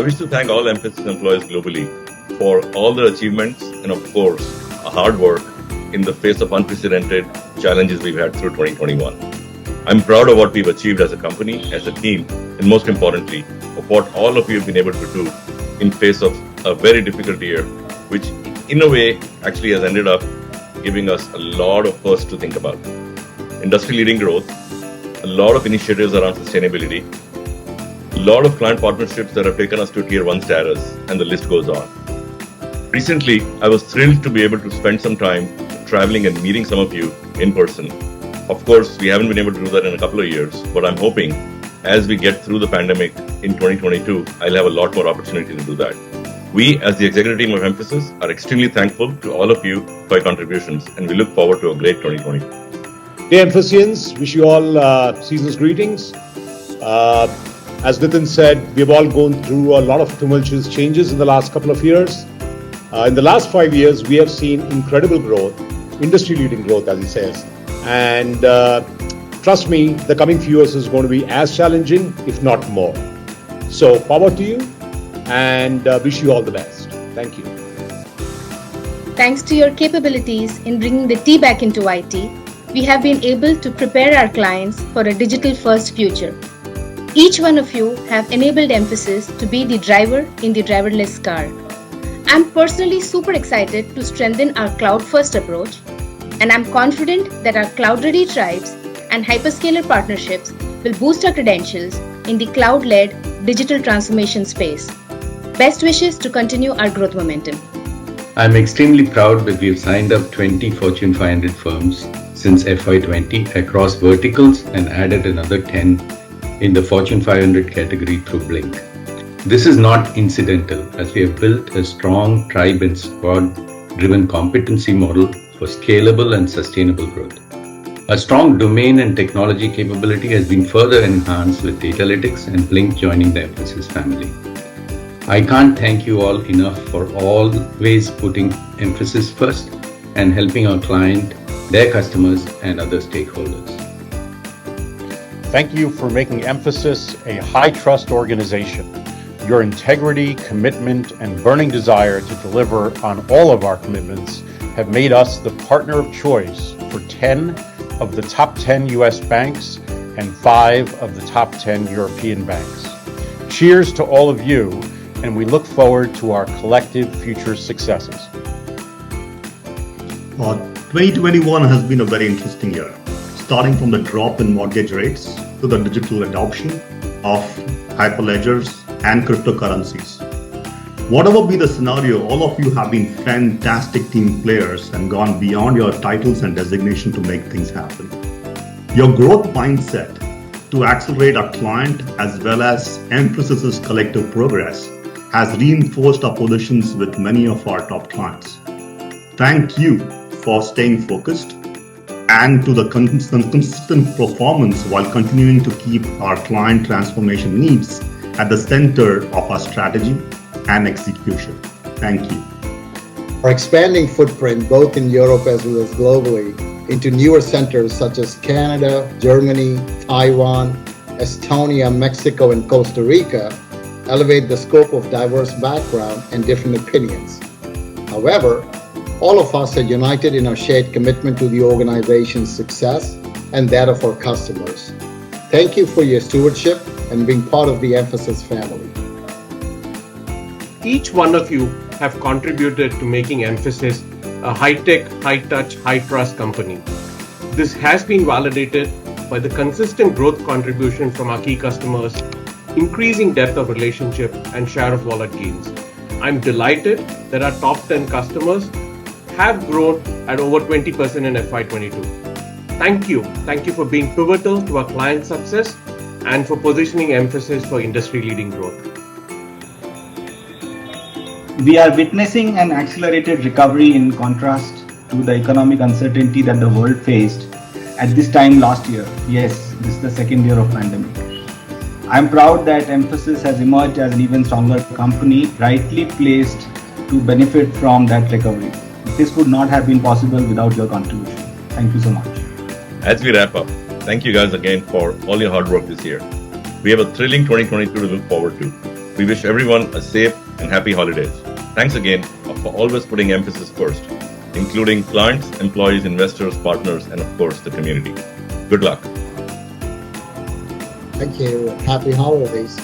I wish to thank all Mphasis employees globally for all their achievements and, of course, hard work in the face of unprecedented challenges we've had through 2021. I'm proud of what we've achieved as a company, as a team, and most importantly, of what all of you have been able to do in face of a very difficult year, which in a way actually has ended up giving us a lot of firsts to think about. Industry-leading growth, a lot of initiatives around sustainability, a lot of client partnerships that have taken us to Tier 1 status, and the list goes on. Recently, I was thrilled to be able to spend some time traveling and meeting some of you in person. Of course, we haven't been able to do that in a couple of years, but I'm hoping as we get through the pandemic in 2022, I'll have a lot more opportunity to do that. We, as the executive team of Mphasis, are extremely thankful to all of you for your contributions, and we look forward to a great 2020. Dear Emphasians, wish you all season's greetings. As Nitin said, we've all gone through a lot of tumultuous changes in the last couple of years. In the last 5 years, we have seen incredible growth, industry-leading growth, as he says. And trust me, the coming few years is going to be as challenging, if not more. So power to you, and wish you all the best. Thank you. Thanks to your capabilities in bringing the T back into IT, we have been able to prepare our clients for a digital-first future. Each one of you have enabled Mphasis to be the driver in the driverless car. I'm personally super excited to strengthen our cloud-first approach, and I'm confident that our cloud-ready tribes and hyperscaler partnerships will boost our credentials in the cloud-led digital transformation space. Best wishes to continue our growth momentum. I'm extremely proud that we've signed up 20 Fortune 500 firms since FY20 across verticals and added another 10 in the Fortune 500 category through Blink. This is not incidental, as we have built a strong tribe and squad-driven competency model for scalable and sustainable growth. A strong domain and technology capability has been further enhanced with Datalytics and Blink joining the Mphasis family. I can't thank you all enough for always putting Mphasis first and helping our client, their customers, and other stakeholders. Thank you for making Mphasis a high-trust organization. Your integrity, commitment, and burning desire to deliver on all of our commitments have made us the partner of choice for 10 of the top 10 US banks and 5 of the top 10 European banks. Cheers to all of you, and we look forward to our collective future successes. 2021 has been a very interesting year, starting from the drop in mortgage rates to the digital adoption of hyperledgers and cryptocurrencies. Whatever be the scenario, all of you have been fantastic team players and gone beyond your titles and designation to make things happen. Your growth mindset to accelerate our client as well as Mphasis' collective progress has reinforced our positions with many of our top clients. Thank you for staying focused and to the consistent performance while continuing to keep our client transformation needs at the center of our strategy and execution. Thank you. Our expanding footprint both in Europe as well as globally into newer centers such as Canada, Germany, Taiwan, Estonia, Mexico, and Costa Rica elevate the scope of diverse background and different opinions. However, all of us are united in our shared commitment to the organization's success and that of our customers. Thank you for your stewardship and being part of the Mphasis family. Each one of you have contributed to making Mphasis a high-tech, high-touch, high-trust company. This has been validated by the consistent growth contribution from our key customers, increasing depth of relationship, and share of wallet gains. I'm delighted that our top 10 customers have grown at over 20% in FY22. Thank you for being pivotal to our client success and for positioning Mphasis for industry-leading growth. We are witnessing an accelerated recovery in contrast to the economic uncertainty that the world faced at this time last year. Yes, this is the second year of pandemic. I'm proud that Mphasis has emerged as an even stronger company, rightly placed to benefit from that recovery. This would not have been possible without your contribution. Thank you so much. As we wrap up, thank you guys again for all your hard work this year. We have a thrilling 2022 to look forward to. We wish everyone a safe and happy holidays. Thanks again for always putting emphasis first, including clients, employees, investors, partners, and of course, the community. Good luck. Thank you. Happy holidays.